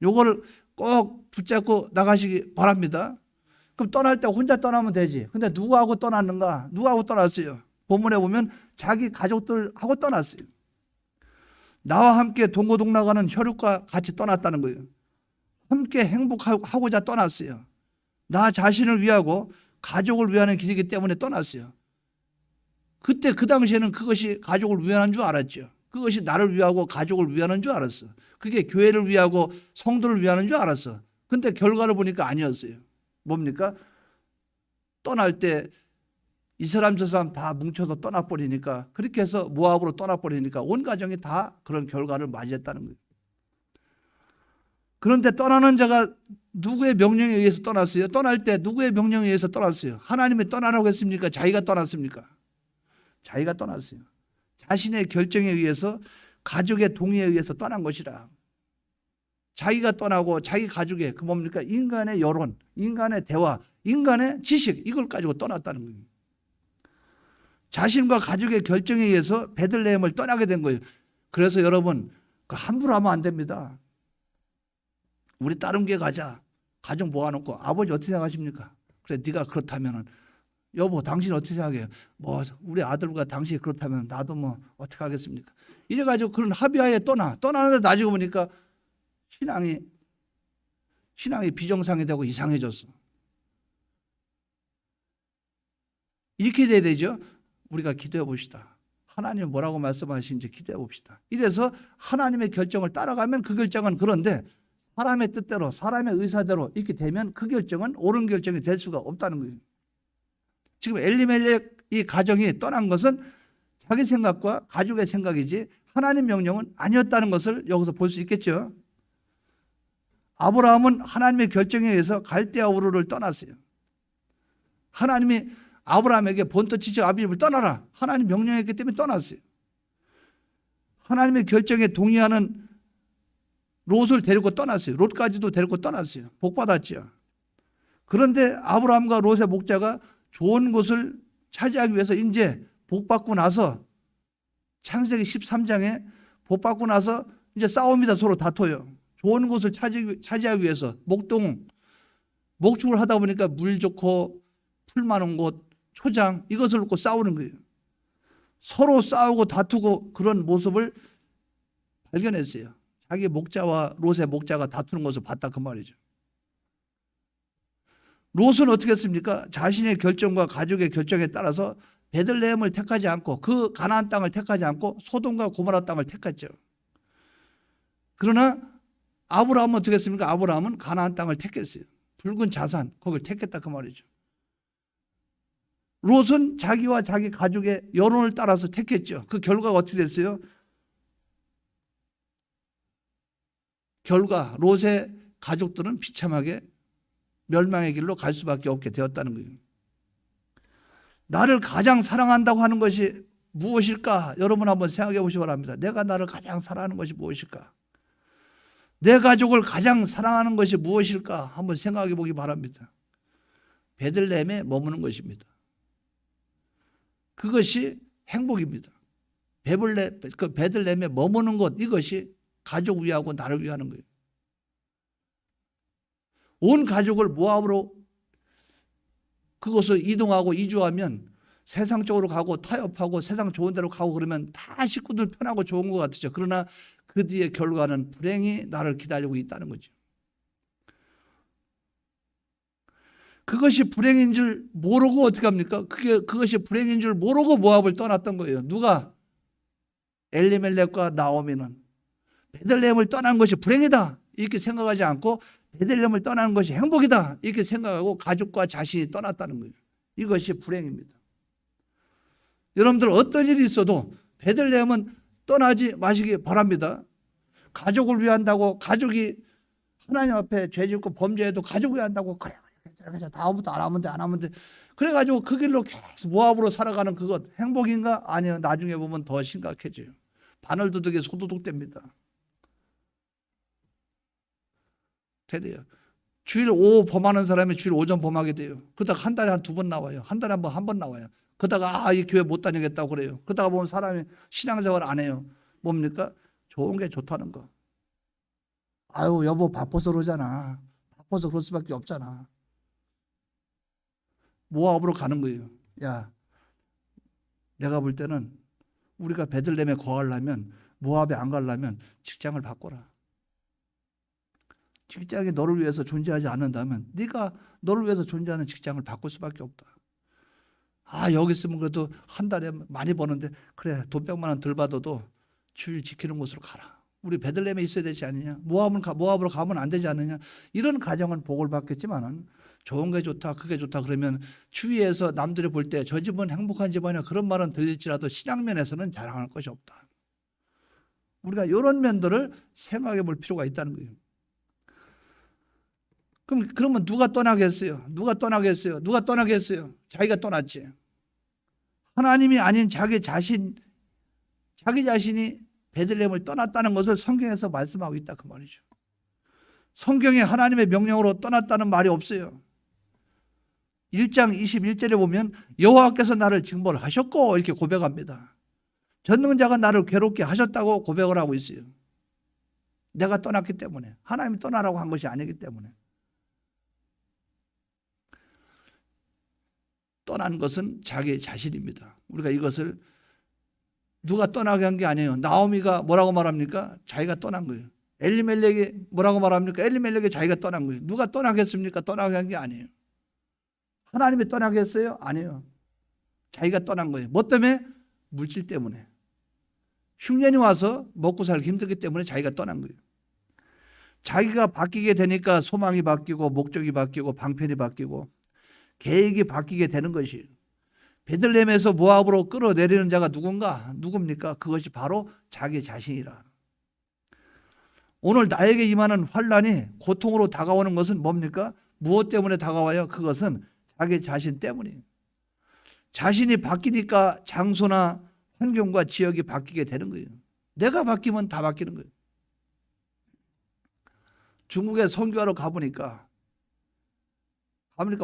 요거를 꼭 붙잡고 나가시기 바랍니다. 그럼 떠날 때 혼자 떠나면 되지. 근데 누구하고 떠났는가? 누구하고 떠났어요? 본문에 보면 자기 가족들하고 떠났어요. 나와 함께 동고동락하는 혈육과 같이 떠났다는 거예요. 함께 행복하고자 떠났어요. 나 자신을 위하고 가족을 위하는 길이기 때문에 떠났어요. 그때 그 당시에는 그것이 가족을 위하는 줄 알았죠. 그것이 나를 위하고 가족을 위하는 줄 알았어. 그게 교회를 위하고 성도를 위하는 줄 알았어. 근데 결과를 보니까 아니었어요. 뭡니까? 떠날 때 이 사람 저 사람 다 뭉쳐서 떠나버리니까, 그렇게 해서 모압으로 떠나버리니까 온 가정이 다 그런 결과를 맞이했다는 거예요. 그런데 떠나는 자가 누구의 명령에 의해서 떠났어요? 떠날 때 누구의 명령에 의해서 떠났어요? 하나님이 떠나라고 했습니까? 자기가 떠났습니까? 자기가 떠났어요. 자신의 결정에 의해서, 가족의 동의에 의해서 떠난 것이라. 자기가 떠나고 자기 가족의 그 뭡니까? 인간의 여론, 인간의 대화, 인간의 지식, 이걸 가지고 떠났다는 거예요. 자신과 가족의 결정에 의해서 베들레헴을 떠나게 된 거예요. 그래서 여러분, 함부로 하면 안 됩니다. 우리 다른 교회 가자. 가정 모아놓고 아버지 어떻게 생각하십니까? 그래, 네가 그렇다면은 여보 당신 어떻게 생각해요? 뭐 우리 아들과 당신이 그렇다면 나도 뭐 어떻게 하겠습니까? 이래가지고 그런 합의하에 떠나는데 나중에 보니까 신앙이 비정상이 되고 이상해졌어. 이렇게 돼야 되죠. 우리가 기도해 봅시다. 하나님 뭐라고 말씀하시는지 기도해 봅시다. 이래서 하나님의 결정을 따라가면 그 결정은, 그런데 사람의 뜻대로, 사람의 의사대로 이렇게 되면 그 결정은 옳은 결정이 될 수가 없다는 거예요. 지금 엘리멜렉 이 가정이 떠난 것은 자기 생각과 가족의 생각이지 하나님 명령은 아니었다는 것을 여기서 볼 수 있겠죠. 아브라함은 하나님의 결정에 의해서 갈대아 우르를 떠났어요. 하나님이 아브라함에게 본토 지적 아비집을 떠나라. 하나님 명령했기 때문에 떠났어요. 하나님의 결정에 동의하는 롯을 데리고 떠났어요. 롯까지도 데리고 떠났어요. 복 받았죠. 그런데 아브라함과 롯의 목자가 좋은 곳을 차지하기 위해서 이제 복 받고 나서, 창세기 13장에 복 받고 나서 이제 싸웁니다. 서로 다퉈요. 좋은 곳을 차지하기 위해서 목축을 하다 보니까 물 좋고 풀 많은 곳, 초장, 이것을 놓고 싸우는 거예요. 서로 싸우고 다투고 그런 모습을 발견했어요. 자기 목자와 롯의 목자가 다투는 것을 봤다 그 말이죠. 롯은 어떻게 했습니까? 자신의 결정과 가족의 결정에 따라서 베들레헴을 택하지 않고 그 가나안 땅을 택하지 않고 소돔과 고모라 땅을 택했죠. 그러나 아브라함은 어떻게 했습니까? 아브라함은 가나안 땅을 택했어요. 붉은 자산 거기를 택했다 그 말이죠. 롯은 자기와 자기 가족의 여론을 따라서 택했죠. 그 결과가 어떻게 됐어요? 결과 롯의 가족들은 비참하게 멸망의 길로 갈 수밖에 없게 되었다는 거예요. 나를 가장 사랑한다고 하는 것이 무엇일까? 여러분 한번 생각해 보시기 바랍니다. 내가 나를 가장 사랑하는 것이 무엇일까? 내 가족을 가장 사랑하는 것이 무엇일까? 한번 생각해 보기 바랍니다. 베들레헴에 머무는 것입니다. 그것이 행복입니다. 베들레헴에 머무는 것, 이것이 가족 위하고 나를 위하는 거예요. 온 가족을 모압으로 그곳을 이동하고 이주하면 세상적으로 가고 타협하고 세상 좋은 데로 가고 그러면 다 식구들 편하고 좋은 것 같죠. 그러나 그 뒤의 결과는 불행이 나를 기다리고 있다는 거죠. 그것이 불행인 줄 모르고 어떻게 합니까? 그것이 불행인 줄 모르고 모압을 떠났던 거예요. 누가? 엘리멜렉과 나오미는 베들레헴을 떠나는 것이 불행이다 이렇게 생각하지 않고 베들레헴을 떠나는 것이 행복이다 이렇게 생각하고 가족과 자신이 떠났다는 거예요. 이것이 불행입니다. 여러분들 어떤 일이 있어도 베들레헴은 떠나지 마시기 바랍니다. 가족을 위한다고 가족이 하나님 앞에 죄짓고 범죄해도 가족을 위한다고 그래 다음부터 안 하면 돼. 그래가지고 그 길로 계속 모압으로 살아가는 그것 행복인가? 아니요. 나중에 보면 더 심각해져요. 바늘도둑에 소도둑 됩니다. 돼요. 주일 오후 범하는 사람이 주일 오전 범하게 돼요. 그러다가 한 달에 한 2번 나와요. 한 달에 한 번 나와요. 그러다가 이 교회 못 다니겠다고 그래요. 그러다가 보면 사람이 신앙생활 안 해요. 뭡니까? 좋은 게 좋다는 거. 아유 여보 바빠서 그러잖아. 바빠서 그럴 수밖에 없잖아. 모압으로 가는 거예요. 야, 내가 볼 때는 우리가 베들레헴에 거하려면 모압에 안 가려면 직장을 바꿔라. 직장이 너를 위해서 존재하지 않는다면 네가 너를 위해서 존재하는 직장을 바꿀 수밖에 없다. 아 여기 있으면 그래도 한 달에 많이 버는데 그래 돈 100만 원 덜 받아도 주일 지키는 곳으로 가라. 우리 베들레헴에 있어야 되지 않느냐? 모압으로 가면 안 되지 않느냐? 이런 가정은 복을 받겠지만은 좋은 게 좋다, 그게 좋다 그러면 주위에서 남들이 볼 때 저 집은 행복한 집안이야 그런 말은 들릴지라도 신앙면에서는 자랑할 것이 없다. 우리가 이런 면들을 생각해 볼 필요가 있다는 거예요. 그러면 누가 떠나겠어요? 누가 떠나겠어요? 자기가 떠났지. 하나님이 아닌 자기 자신이 베들레헴을 떠났다는 것을 성경에서 말씀하고 있다 그 말이죠. 성경에 하나님의 명령으로 떠났다는 말이 없어요. 1장 21절에 보면 여호와께서 나를 징벌하셨고 이렇게 고백합니다. 전능자가 나를 괴롭게 하셨다고 고백을 하고 있어요. 내가 떠났기 때문에 하나님이 떠나라고 한 것이 아니기 때문에. 떠난 것은 자기 자신입니다. 우리가 이것을 누가 떠나게 한 게 아니에요. 나오미가 뭐라고 말합니까? 자기가 떠난 거예요. 엘리멜렉이 뭐라고 말합니까? 엘리멜렉이 자기가 떠난 거예요. 누가 떠나겠습니까? 떠나게 한 게 아니에요. 하나님이 떠나게 했어요? 아니에요. 자기가 떠난 거예요. 뭐 때문에? 물질 때문에. 흉년이 와서 먹고 살기 힘들기 때문에 자기가 떠난 거예요. 자기가 바뀌게 되니까 소망이 바뀌고 목적이 바뀌고 방편이 바뀌고 계획이 바뀌게 되는 것이 베들레헴에서 모압으로 끌어내리는 자가 누굽니까? 그것이 바로 자기 자신이라. 오늘 나에게 임하는 환난이 고통으로 다가오는 것은 뭡니까? 무엇 때문에 다가와요? 그것은 자기 자신 때문이에요. 자신이 바뀌니까 장소나 환경과 지역이 바뀌게 되는 거예요. 내가 바뀌면 다 바뀌는 거예요. 중국에 선교하러 가보니까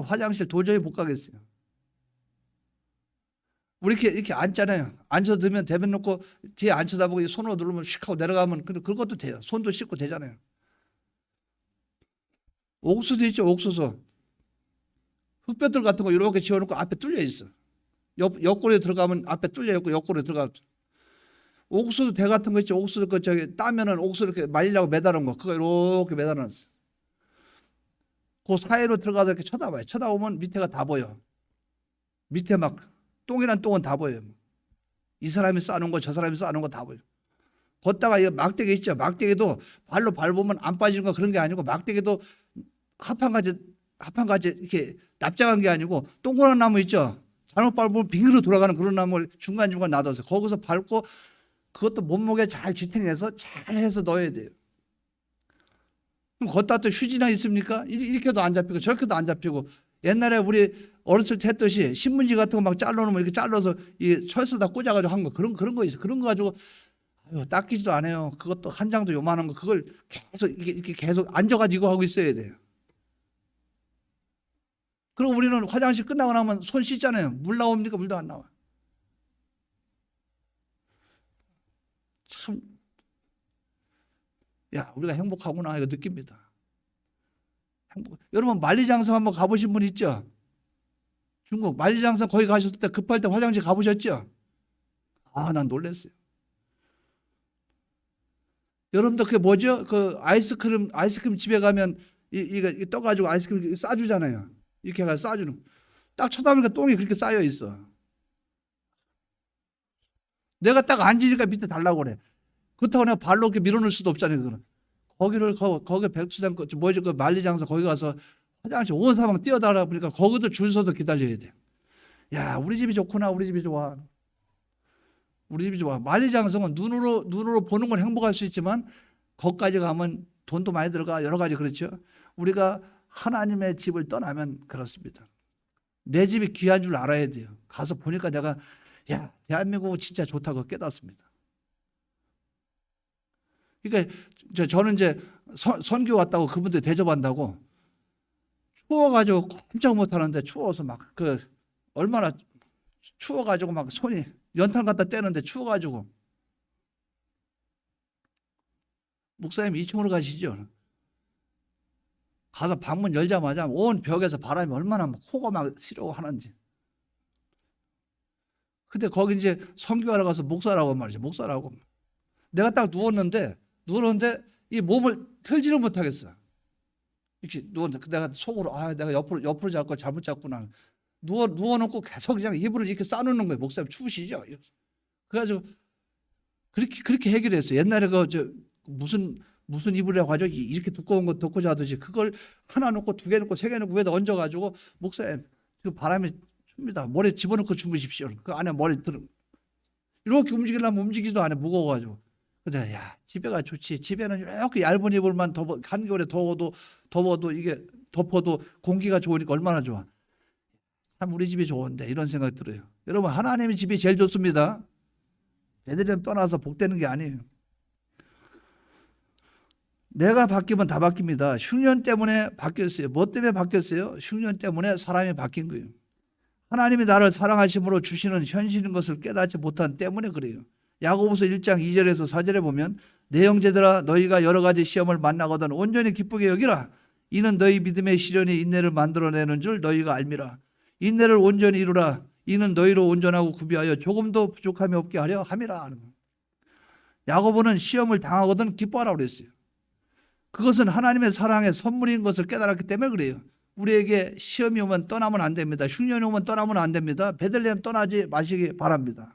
화장실 도저히 못 가겠어요. 우리 이렇게 앉잖아요. 앉아서 들면 대변 놓고 뒤에 안 쳐다보고 손으로 누르면 슉 하고 내려가면 그것도 돼요. 손도 씻고 되잖아요. 옥수수 있죠, 옥수수. 흙볕들 같은 거 이렇게 지어놓고 앞에 뚫려 있어. 옆구리에 들어가면 앞에 뚫려 있고 옆구리에 들어가. 옥수수 대 같은 거 있죠. 옥수수 따면은 옥수수 이렇게 말리려고 매달은 거. 그거 이렇게 매달아놨어. 그 사이로 들어가서 이렇게 쳐다봐요. 쳐다보면 밑에가 다 보여. 밑에 막 똥이란 똥은 다 보여요. 이 사람이 싸놓은 거 저 사람이 싸놓은 거 다 보여요. 걷다가 이 막대기 있죠. 막대기도 발로 밟으면 안 빠지는 거 그런 게 아니고 막대기도 합 한 가지 이렇게 납작한 게 아니고 동그란 나무 있죠. 잘못 밟으면 빙으로 돌아가는 그런 나무를 중간중간 놔둬서 거기서 밟고 그것도 몸무게 잘 지탱해서 잘 해서 넣어야 돼요. 그럼 걷다 또 휴지나 있습니까? 이렇게도 안 잡히고 저렇게도 안 잡히고 옛날에 우리 어렸을 때 했듯이 신문지 같은 거 막 잘라놓으면 이렇게 잘라서 이 철수다 꽂아가지고 한 거 그런 거 있어. 그런 거 가지고 닦이지도 않아요. 그것도 한 장도 요만한 거 그걸 계속 이렇게 계속 앉아가지고 하고 있어야 돼요. 그리고 우리는 화장실 끝나고 나면 손 씻잖아요. 물 나옵니까? 물도 안 나와. 참, 야, 우리가 행복하구나 이거 느낍니다. 여러분 만리장성 한번 가보신 분 있죠? 중국 만리장성 거기 가셨을 때 급할 때 화장실 가보셨죠? 아, 난 놀랐어요. 여러분도 그게 뭐죠? 그 아이스크림 집에 가면 이거 떠가지고 아이스크림 싸주잖아요. 이렇게 해서 싸주는. 딱 쳐다보니까 똥이 그렇게 쌓여 있어. 내가 딱 앉으니까 밑에 달라고 그래. 그렇다고 내가 발로 이렇게 밀어넣을 수도 없잖아요. 그거는. 거기 백두산 뭐지 그 만리장성 거기 가서 화장실 온 사람 뛰어다가 보니까 거기도 줄 서서 기다려야 돼. 야, 우리 집이 좋구나. 우리 집이 좋아. 우리 집이 좋아. 만리장성은 눈으로 보는 건 행복할 수 있지만 거기까지 가면 돈도 많이 들어가 여러 가지 그렇죠. 우리가 하나님의 집을 떠나면 그렇습니다. 내 집이 귀한 줄 알아야 돼요. 가서 보니까 내가 야, 대한민국은 진짜 좋다고 깨닫습니다. 그러니까 저는 이제 선교 왔다고 그분들 대접한다고 추워가지고 꼼짝 못하는데 추워서 막 얼마나 추워가지고 막 손이 연탄 갖다 떼는데 추워가지고 목사님 2층으로 가시죠. 가서 방문 열자마자 온 벽에서 바람이 얼마나 코가 막 시려하는지. 근데 거기 이제 선교하러 가서 목사라고 말이죠. 목사라고. 내가 딱 누웠는데 이 몸을 틀지를 못하겠어. 이렇게 누웠는데 내가 속으로 내가 옆으로 잘 걸 잘못 잤구나. 누워놓고 계속 그냥 이불을 이렇게 싸놓는 거예요. 목사님 추우시죠? 그래가지고 그렇게 해결했어요. 옛날에 무슨 이불이라고 하죠? 이렇게 두꺼운 거 덮고 자듯이 그걸 하나 놓고 두 개 놓고 세 개 놓고 위에다 얹어가지고 목사님 그 바람이 춥니다. 머리에 집어넣고 주무십시오. 그 안에 머리 이렇게 움직이려면 움직이지도 않아 무거워가지고. 근데 야 집에가 좋지. 집에는 이렇게 얇은 이불만 한겨울에 더워도 이게 덮어도 공기가 좋으니까 얼마나 좋아. 참 우리 집이 좋은데 이런 생각이 들어요. 여러분 하나님의 집이 제일 좋습니다. 애들이랑 떠나서 복되는 게 아니에요. 내가 바뀌면 다 바뀝니다. 흉년 때문에 바뀌었어요. 뭐 때문에 바뀌었어요? 흉년 때문에 사람이 바뀐 거예요. 하나님이 나를 사랑하심으로 주시는 현실인 것을 깨닫지 못한 때문에 그래요. 야고보서 1장 2절에서 4절에 보면 내 형제들아 너희가 여러 가지 시험을 만나거든 온전히 기쁘게 여기라. 이는 너희 믿음의 시련이 인내를 만들어내는 줄 너희가 알미라. 인내를 온전히 이루라. 이는 너희로 온전하고 구비하여 조금도 부족함이 없게 하려 함이라. 야고보는 시험을 당하거든 기뻐하라고 그랬어요. 그것은 하나님의 사랑의 선물인 것을 깨달았기 때문에 그래요. 우리에게 시험이 오면 떠나면 안 됩니다. 흉년이 오면 떠나면 안 됩니다. 베들레헴 떠나지 마시기 바랍니다.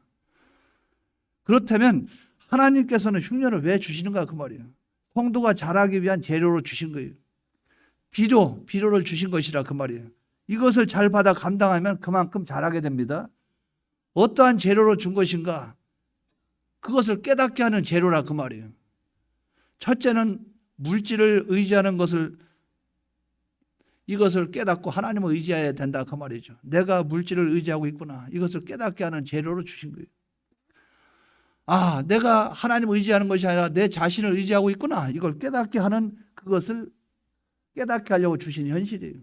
그렇다면 하나님께서는 흉년을 왜 주시는가 그 말이에요. 성도가 자라기 위한 재료로 주신 거예요. 비료를 주신 것이라 그 말이에요. 이것을 잘 받아 감당하면 그만큼 자라게 됩니다. 어떠한 재료로 준 것인가? 그것을 깨닫게 하는 재료라 그 말이에요. 첫째는 물질을 의지하는 이것을 깨닫고 하나님을 의지해야 된다 그 말이죠. 내가 물질을 의지하고 있구나. 이것을 깨닫게 하는 재료로 주신 거예요. 내가 하나님을 의지하는 것이 아니라 내 자신을 의지하고 있구나. 이걸 깨닫게 하는 그것을 깨닫게 하려고 주신 현실이에요.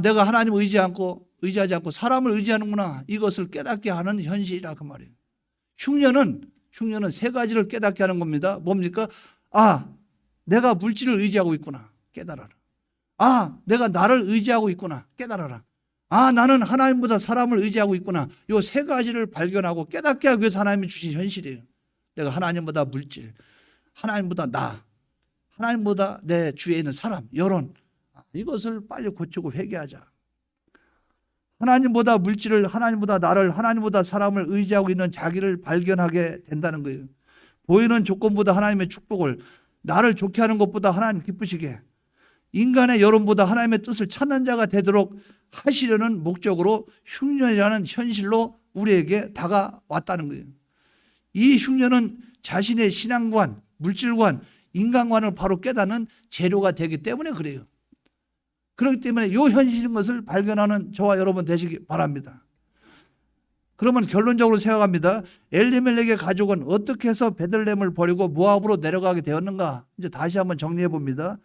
내가 하나님을 의지하지 않고 사람을 의지하는구나. 이것을 깨닫게 하는 현실이라 그 말이에요. 흉년은 세 가지를 깨닫게 하는 겁니다. 뭡니까? 내가 물질을 의지하고 있구나. 깨달아라. 내가 나를 의지하고 있구나. 깨달아라. 나는 하나님보다 사람을 의지하고 있구나. 이 세 가지를 발견하고 깨닫게 하기 위해서 하나님이 주신 현실이에요. 내가 하나님보다 물질, 하나님보다 하나님보다 내 주위에 있는 사람, 여론, 이것을 빨리 고치고 회개하자. 하나님보다 물질을, 하나님보다 나를, 하나님보다 사람을 의지하고 있는 자기를 발견하게 된다는 거예요. 보이는 조건보다 하나님의 축복을, 나를 좋게 하는 것보다 하나님 기쁘시게, 인간의 여론보다 하나님의 뜻을 찾는 자가 되도록 하시려는 목적으로 흉년이라는 현실로 우리에게 다가왔다는 거예요. 이 흉년은 자신의 신앙관, 물질관, 인간관을 바로 깨닫는 재료가 되기 때문에 그래요. 그렇기 때문에 이 현실인 것을 발견하는 저와 여러분 되시기 바랍니다. 그러면 결론적으로 생각합니다. 엘리멜렉의 가족은 어떻게 해서 베들레헴을 버리고 모압으로 내려가게 되었는가? 이제 다시 한번 정리해 봅니다.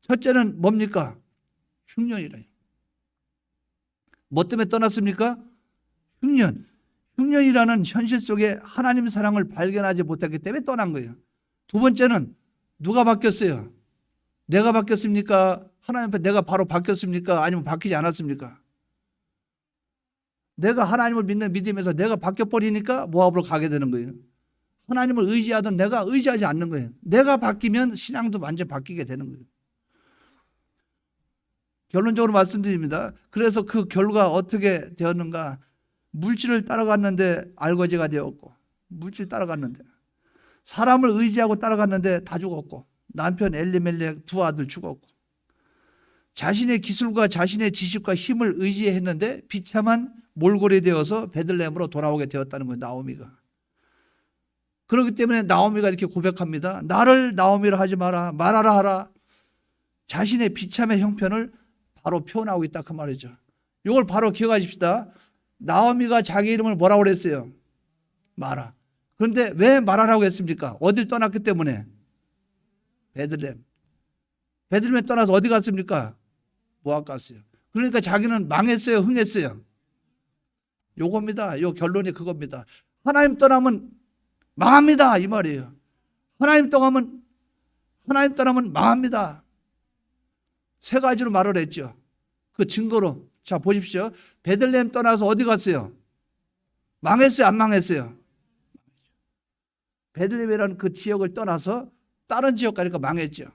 첫째는 뭡니까? 흉년이래요. 뭐 때문에 떠났습니까? 흉년. 흉년이라는 현실 속에 하나님 사랑을 발견하지 못했기 때문에 떠난 거예요. 두 번째는 누가 바뀌었어요? 내가 바뀌었습니까? 하나님 앞에 내가 바로 바뀌었습니까? 아니면 바뀌지 않았습니까? 내가 하나님을 믿는 믿음에서 내가 바뀌어버리니까 모압으로 가게 되는 거예요. 하나님을 의지하던 내가 의지하지 않는 거예요. 내가 바뀌면 신앙도 완전히 바뀌게 되는 거예요. 결론적으로 말씀드립니다. 그래서 그 결과 어떻게 되었는가? 물질을 따라갔는데 알거지가 되었고, 물질 따라갔는데, 사람을 의지하고 따라갔는데 다 죽었고, 남편 엘리멜렉 두 아들 죽었고, 자신의 기술과 자신의 지식과 힘을 의지했는데 비참한 몰골이 되어서 베들레헴으로 돌아오게 되었다는 거예요. 나오미가. 그렇기 때문에 나오미가 이렇게 고백합니다. 나를 나오미라 하지 마라, 말하라 하라. 자신의 비참의 형편을 바로 표현하고 있다 그 말이죠. 이걸 바로 기억하십시다. 나오미가 자기 이름을 뭐라고 그랬어요? 마라. 그런데 왜 말하라고 했습니까? 어딜 떠났기 때문에? 베들레헴. 베들레헴에 떠나서 어디 갔습니까? 모압 갔어요. 그러니까 자기는 망했어요, 흥했어요? 요겁니다. 요 결론이 그겁니다. 하나님 떠나면 망합니다 이 말이에요. 하나님 떠나면 망합니다. 세 가지로 말을 했죠. 그 증거로 자 보십시오. 베들레헴 떠나서 어디 갔어요? 망했어요, 안 망했어요? 베들레헴이라는 그 지역을 떠나서 다른 지역 가니까 망했죠.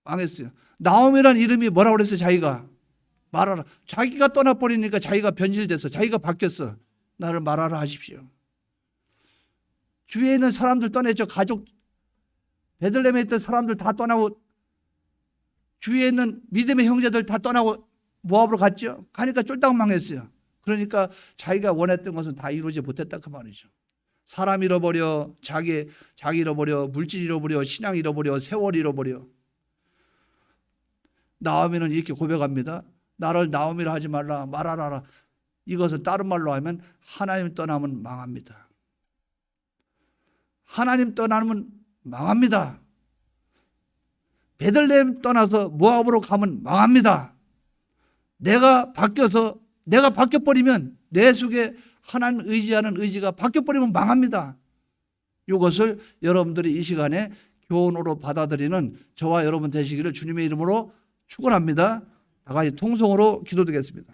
망했어요. 나오미라는 이름이 뭐라고 그랬어요? 자기가 말하라. 자기가 떠나버리니까 자기가 변질됐어. 자기가 바뀌었어. 나를 말하라 하십시오. 주위에 있는 사람들 떠냈죠. 가족, 베들레헴에 있던 사람들 다 떠나고, 주위에 있는 믿음의 형제들 다 떠나고 모압으로 갔죠. 가니까 쫄딱 망했어요. 그러니까 자기가 원했던 것은 다 이루지 못했다 그 말이죠. 사람 잃어버려, 자기 잃어버려, 물질 잃어버려, 신앙 잃어버려, 세월 잃어버려. 나오미는 이렇게 고백합니다. 나를 나오미라 하지 말라, 말하라. 이것은 다른 말로 하면 하나님 떠나면 망합니다. 하나님 떠나면 망합니다. 베들레헴 떠나서 모압으로 가면 망합니다. 내가 바뀌어버리면 내 속에 하나님 의지하는 의지가 바뀌어버리면 망합니다. 이것을 여러분들이 이 시간에 교훈으로 받아들이는 저와 여러분 되시기를 주님의 이름으로 축원합니다. 다 같이 통성으로 기도드리겠습니다.